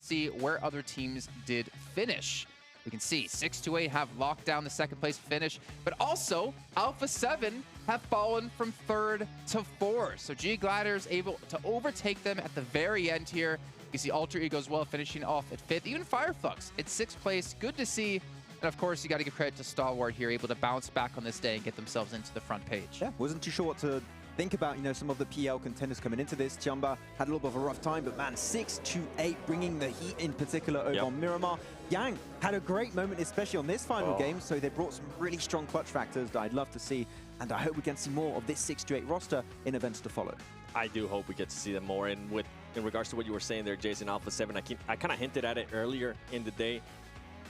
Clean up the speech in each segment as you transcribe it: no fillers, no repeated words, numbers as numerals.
see where other teams did finish. We can see 6-8 have locked down the second place finish, but also Alpha 7 have fallen from 3rd to 4th. So G Gladiators able to overtake them at the very end here. You see Alter Ego as well finishing off at 5th. Even Firefox at 6th place. Good to see. And of course, you got to give credit to Stalwart here, able to bounce back on this day and get themselves into the front page. Yeah, wasn't too sure what to think about, some of the PL contenders coming into this. Chamba had a little bit of a rough time, but man, 6-8, bringing the heat in particular over on Miramar. Yang had a great moment, especially on this final game, so they brought some really strong clutch factors that I'd love to see, and I hope we can see more of this 6-8 roster in events to follow. I do hope we get to see them more, and in regards to what you were saying there, Jason, Alpha 7, I kind of hinted at it earlier in the day.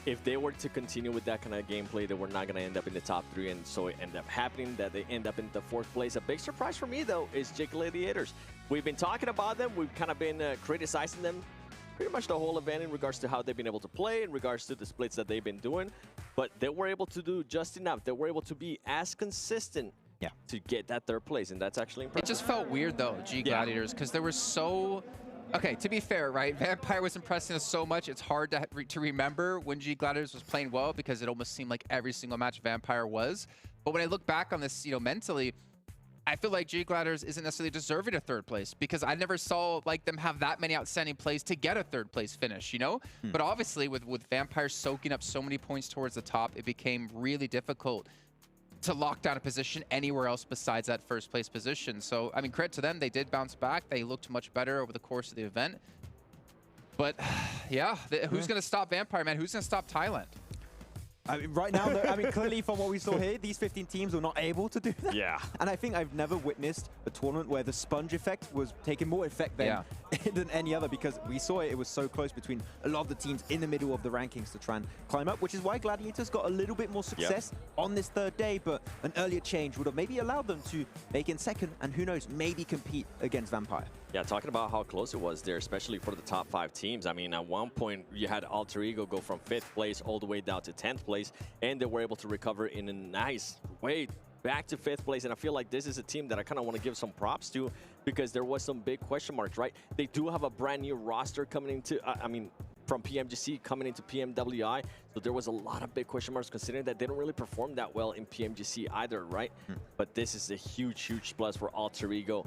If they were to continue with that kind of gameplay, they were not going to end up in the top 3, and so it ended up happening that they end up in the 4th place. A big surprise for me, though, is G Gladiators. We've been talking about them. We've kind of been criticizing them pretty much the whole event in regards to how they've been able to play, in regards to the splits that they've been doing, but they were able to do just enough. They were able to be as consistent to get that 3rd place, and that's actually impressive. It just felt weird, though, G Gladiators, because there were so... Okay, to be fair, right? Vampire was impressing us so much, it's hard to remember when G Gladiators was playing well because it almost seemed like every single match Vampire was. But when I look back on this, mentally, I feel like G Gladiators isn't necessarily deserving a 3rd place because I never saw them have that many outstanding plays to get a 3rd place finish, But obviously, with Vampire soaking up so many points towards the top, it became really difficult to lock down a position anywhere else besides that 1st place position. So, I mean, credit to them. They did bounce back. They looked much better over the course of the event. But, yeah, who's going to stop Vampire, man? Who's going to stop Thailand? I mean, right now, though, clearly from what we saw here, these 15 teams were not able to do that. Yeah. And I think I've never witnessed a tournament where the sponge effect was taking more effect than any other, because we saw it was so close between a lot of the teams in the middle of the rankings to try and climb up, which is why Gladiators got a little bit more success on this 3rd day, but an earlier change would have maybe allowed them to make in 2nd, and who knows, maybe compete against Vampire. Yeah, talking about how close it was there, especially for the top 5 teams. I mean, at one point, you had Alter Ego go from 5th place all the way down to 10th place, and they were able to recover in a nice way back to 5th place. And I feel like this is a team that I kind of want to give some props to because there was some big question marks, right? They do have a brand new roster coming into, from PMGC coming into PMWI. So there was a lot of big question marks considering that they don't really perform that well in PMGC either, right? But this is a huge, huge plus for Alter Ego.